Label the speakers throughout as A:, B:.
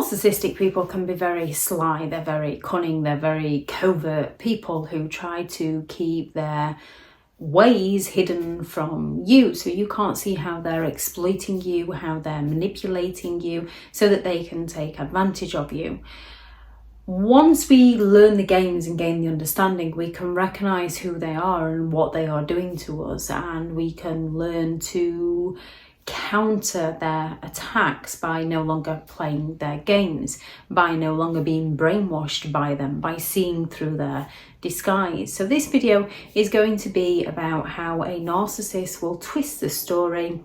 A: Narcissistic people can be very sly, they're very cunning, they're very covert people who try to keep their ways hidden from you, so you can't see how they're exploiting you, how they're manipulating you so that they can take advantage of you. Once we learn the games and gain the understanding, we can recognize who they are and what they are doing to us, and we can learn to counter their attacks by no longer playing their games, by no longer being brainwashed by them, by seeing through their disguise. So this video is going to be about how a narcissist will twist the story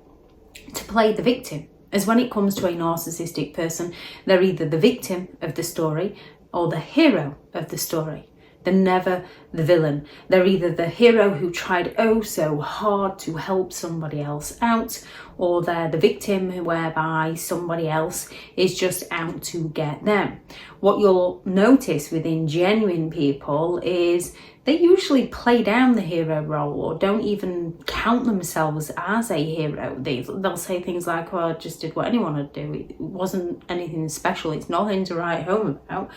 A: to play the victim. As when it comes to a narcissistic person, they're either the victim of the story or the hero of the story. They're never the villain. They're either the hero who tried oh so hard to help somebody else out, or they're the victim whereby somebody else is just out to get them. What you'll notice within genuine people is they usually play down the hero role or don't even count themselves as a hero. They'll say things like, oh, I just did what anyone would do. It wasn't anything special. It's nothing to write home about.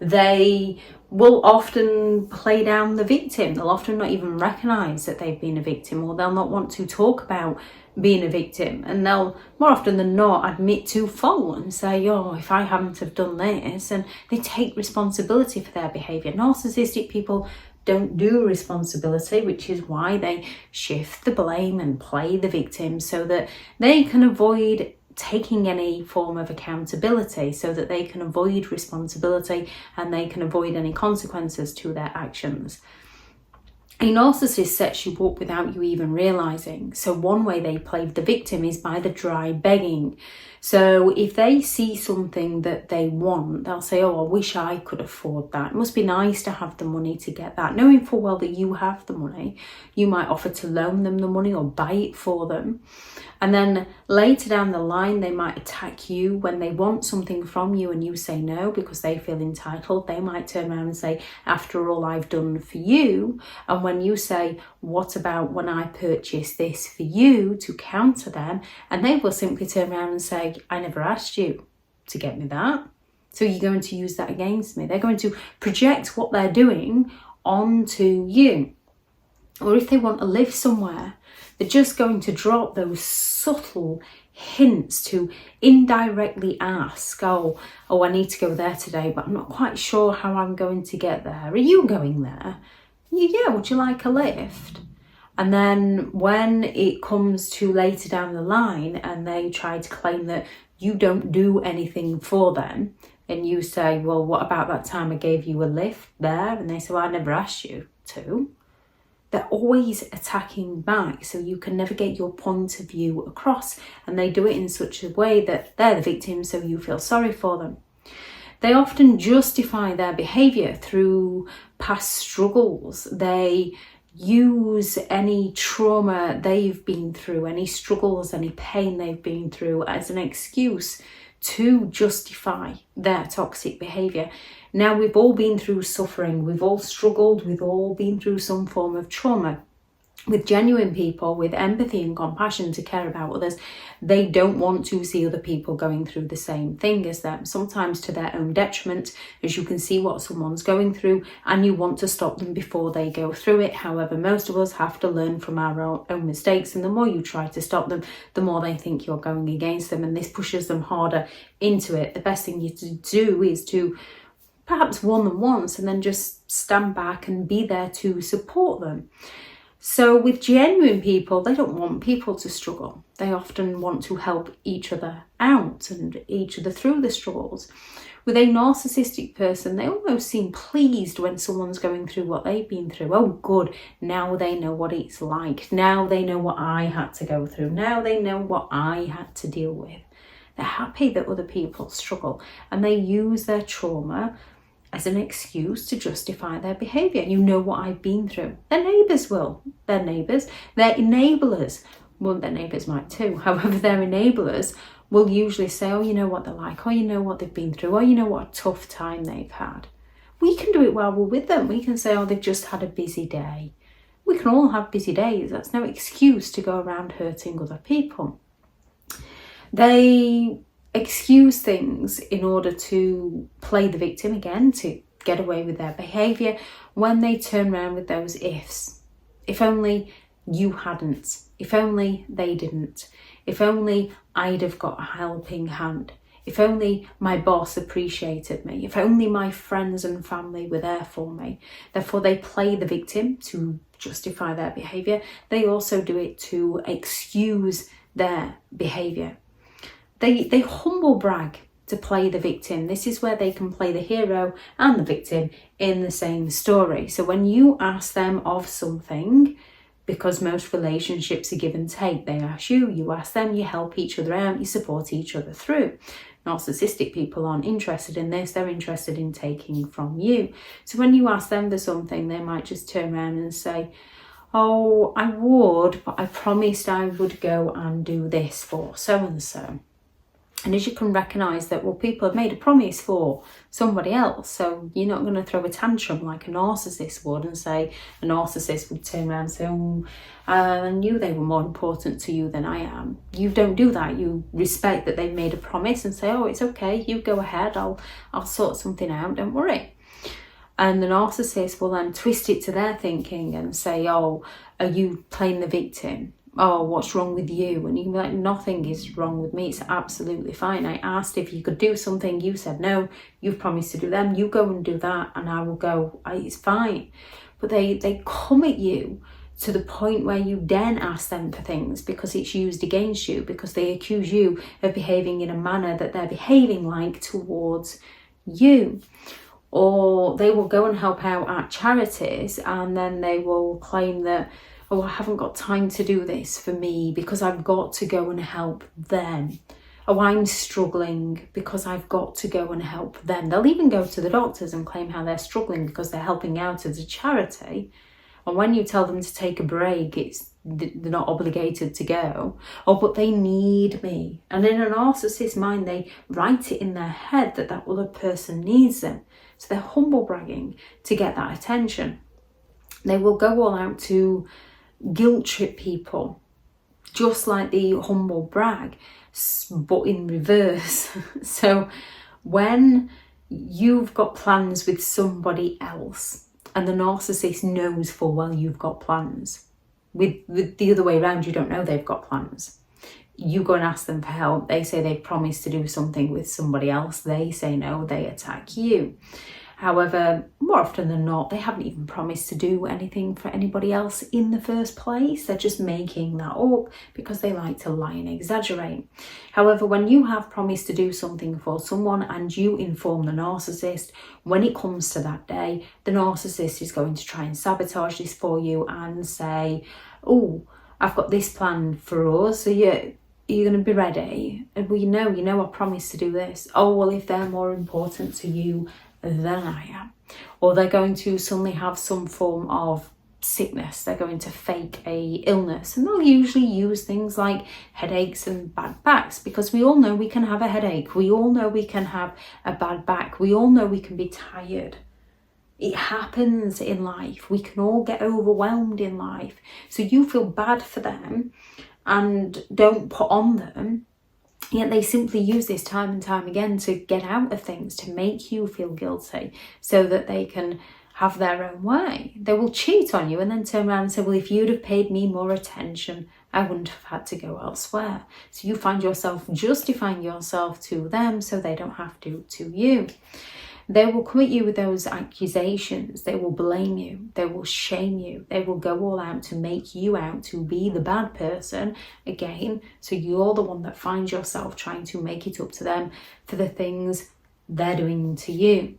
A: They will often play down the victim. They'll often not even recognise that they've been a victim, or they'll not want to talk about being a victim, and they'll more often than not admit to fault and say, oh, if I hadn't have done this, and they take responsibility for their behaviour. Narcissistic people don't do responsibility, which is why they shift the blame and play the victim so that they can avoid taking any form of accountability, so that they can avoid responsibility and they can avoid any consequences to their actions. A narcissist sets you up without you even realising. So one way they play the victim is by the dry begging. So if they see something that they want, they'll say, oh, I wish I could afford that. It must be nice to have the money to get that. Knowing full well that you have the money, you might offer to loan them the money or buy it for them. And then later down the line, they might attack you when they want something from you and you say no because they feel entitled. They might turn around and say, after all I've done for you. And when you say, what about when I purchase this for you, to counter them, and they will simply turn around and say, I never asked you to get me that. So you're going to use that against me. They're going to project what they're doing onto you. Or if they want to live somewhere, they're just going to drop those subtle hints to indirectly ask, oh, I need to go there today, but I'm not quite sure how I'm going to get there. Are you going there? Yeah, would you like a lift? And then when it comes to later down the line and they try to claim that you don't do anything for them, and you say, well, what about that time I gave you a lift there? And they say, well, I never asked you to. They're always attacking back, so you can never get your point of view across. And they do it in such a way that they're the victim, so you feel sorry for them. They often justify their behaviour through past struggles. They use any trauma they've been through, any struggles, any pain they've been through as an excuse to justify their toxic behaviour. Now, we've all been through suffering, we've all struggled, we've all been through some form of trauma. With genuine people, with empathy and compassion to care about others, they don't want to see other people going through the same thing as them, sometimes to their own detriment, as you can see what someone's going through and you want to stop them before they go through it. However, most of us have to learn from our own mistakes, and the more you try to stop them, the more they think you're going against them, and this pushes them harder into it. The best thing you to do is to perhaps warn them once and then just stand back and be there to support them. So with genuine people, they don't want people to struggle. They often want to help each other out and each other through the struggles. With a narcissistic person, they almost seem pleased when someone's going through what they've been through. Oh, good, now they know what it's like. Now they know what I had to go through. Now they know what I had to deal with. They're happy that other people struggle, and they use their trauma as an excuse to justify their behaviour. You know what I've been through. Their neighbours will. Their neighbours, their enablers, well, their neighbours might too. However, their enablers will usually say, oh, you know what they're like, or you know what they've been through, or you know what a tough time they've had. We can do it while we're with them. We can say, oh, they've just had a busy day. We can all have busy days. That's no excuse to go around hurting other people. They excuse things in order to play the victim again, to get away with their behaviour, when they turn around with those ifs. If only you hadn't. If only they didn't. If only I'd have got a helping hand. If only my boss appreciated me. If only my friends and family were there for me. Therefore, they play the victim to justify their behaviour. They also do it to excuse their behaviour. They humble brag to play the victim. This is where they can play the hero and the victim in the same story. So when you ask them of something, because most relationships are give and take, they ask you, you ask them, you help each other out, you support each other through. Narcissistic people aren't interested in this, they're interested in taking from you. So when you ask them for something, they might just turn around and say, oh, I would, but I promised I would go and do this for so-and-so. And as you can recognise that, well, people have made a promise for somebody else, so you're not going to throw a tantrum like a narcissist would and say, a narcissist would turn around and say, oh, I knew they were more important to you than I am. You don't do that. You respect that they've made a promise and say, oh, it's okay, you go ahead, I'll sort something out, don't worry. And the narcissist will then twist it to their thinking and say, oh, are you playing the victim? Oh, what's wrong with you? And you can be like, nothing is wrong with me, it's absolutely fine. I asked if you could do something, you said no, you've promised to do them, you go and do that and I will go, it's fine. But they come at you to the point where you then ask them for things because it's used against you, because they accuse you of behaving in a manner that they're behaving like towards you. Or they will go and help out at charities and then they will claim that, oh, I haven't got time to do this for me because I've got to go and help them. Oh, I'm struggling because I've got to go and help them. They'll even go to the doctors and claim how they're struggling because they're helping out as a charity. And when you tell them to take a break, they're not obligated to go. Oh, but they need me. And in a narcissist's mind, they write it in their head that that other person needs them. So they're humble bragging to get that attention. They will go all out to guilt trip people, just like the humble brag, but in reverse. So when you've got plans with somebody else and the narcissist knows full well you've got plans, with the other way around, you don't know they've got plans. You go and ask them for help, they say they've promised to do something with somebody else, they say no, they attack you. However, more often than not, they haven't even promised to do anything for anybody else in the first place. They're just making that up because they like to lie and exaggerate. However, when you have promised to do something for someone and you inform the narcissist, when it comes to that day, the narcissist is going to try and sabotage this for you and say, oh, I've got this plan for us, so you're going to be ready? And well, you know I promised to do this. Oh, well, if they're more important to you than I am. Or they're going to suddenly have some form of sickness. They're going to fake a illness. And they'll usually use things like headaches and bad backs, because we all know we can have a headache. We all know we can have a bad back. We all know we can be tired. It happens in life. We can all get overwhelmed in life. So you feel bad for them and don't put on them. Yet they simply use this time and time again to get out of things, to make you feel guilty so that they can have their own way. They will cheat on you and then turn around and say, well, if you'd have paid me more attention, I wouldn't have had to go elsewhere. So you find yourself justifying yourself to them so they don't have to you. They will come at you with those accusations. They will blame you. They will shame you. They will go all out to make you out to be the bad person again. So you're the one that finds yourself trying to make it up to them for the things they're doing to you.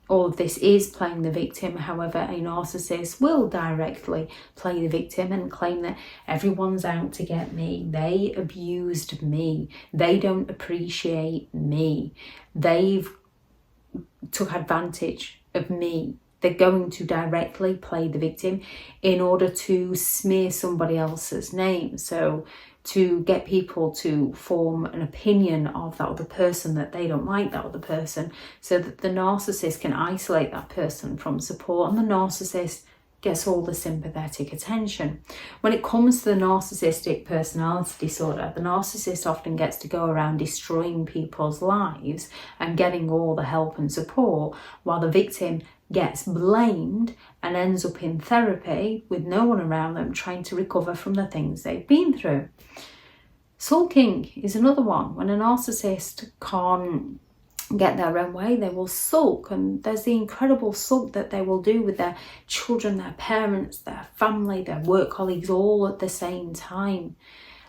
A: All of this is playing the victim. However, a narcissist will directly play the victim and claim that everyone's out to get me. They abused me. They don't appreciate me. They've took advantage of me. They're going to directly play the victim in order to smear somebody else's name. So to get people to form an opinion of that other person, that they don't like that other person, so that the narcissist can isolate that person from support, and the narcissist gets all the sympathetic attention. When it comes to the narcissistic personality disorder, the narcissist often gets to go around destroying people's lives and getting all the help and support, while the victim gets blamed and ends up in therapy with no one around them trying to recover from the things they've been through. Sulking is another one. When a narcissist can't get their own way, they will sulk, and there's the incredible sulk that they will do with their children, their parents, their family, their work colleagues, all at the same time.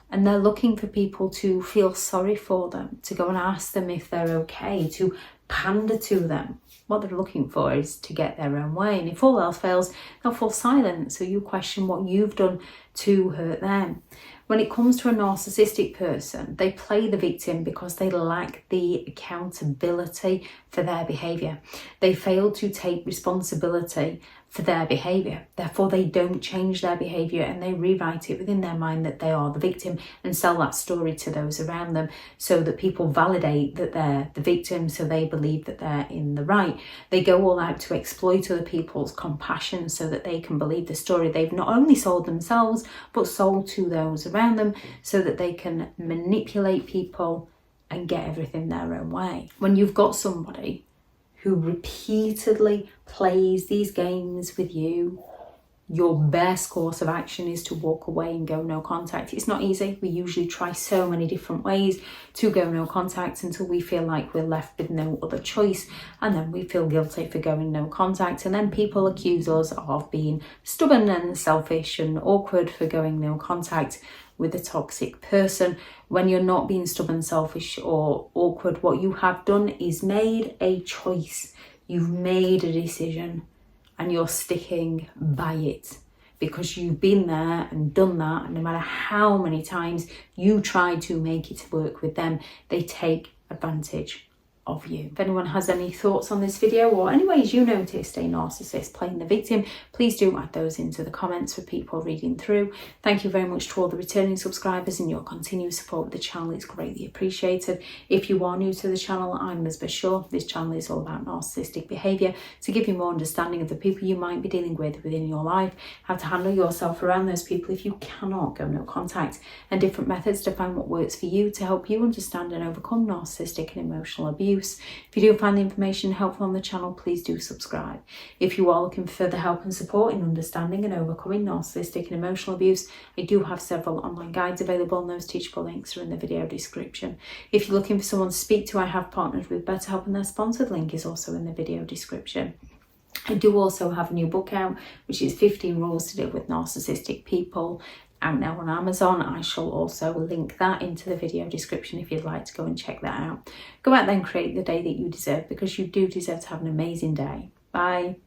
A: And they're looking for people to feel sorry for them, to go and ask them if they're okay, to pander to them. What they're looking for is to get their own way, and if all else fails, they'll fall silent, so you question what you've done to hurt them. When it comes to a narcissistic person, they play the victim because they lack the accountability for their behaviour. They fail to take responsibility for their behaviour. Therefore, they don't change their behaviour, and they rewrite it within their mind that they are the victim and sell that story to those around them, so that people validate that they're the victim, so they believe that they're in the right. They go all out to exploit other people's compassion so that they can believe the story they've not only sold themselves, but sold to those around them, so that they can manipulate people and get everything their own way. When you've got somebody who repeatedly plays these games with you, your best course of action is to walk away and go no contact. It's not easy. We usually try so many different ways to go no contact until we feel like we're left with no other choice, and then we feel guilty for going no contact, and then people accuse us of being stubborn and selfish and awkward for going no contact with a toxic person. When you're not being stubborn, selfish or awkward, what you have done is made a choice. You've made a decision, and you're sticking by it because you've been there and done that, and no matter how many times you try to make it work with them, they take advantage of you. If anyone has any thoughts on this video, or any ways you noticed a narcissist playing the victim, please do add those into the comments for people reading through. Thank you very much to all the returning subscribers, and your continued support with the channel is greatly appreciated. If you are new to the channel, I'm Elizabeth Shaw. This channel is all about narcissistic behaviour, to give you more understanding of the people you might be dealing with within your life, how to handle yourself around those people if you cannot go no contact, and different methods to find what works for you to help you understand and overcome narcissistic and emotional abuse. If you do find the information helpful on the channel, please do subscribe. If you are looking for further help and support in understanding and overcoming narcissistic and emotional abuse, I do have several online guides available, and those teachable links are in the video description. If you're looking for someone to speak to, I have partnered with BetterHelp, and their sponsored link is also in the video description. I do also have a new book out, which is 15 Rules to Deal with Narcissistic People, out now on Amazon. I shall also link that into the video description if you'd like to go and check that out. Go out there and create the day that you deserve, because you do deserve to have an amazing day. Bye.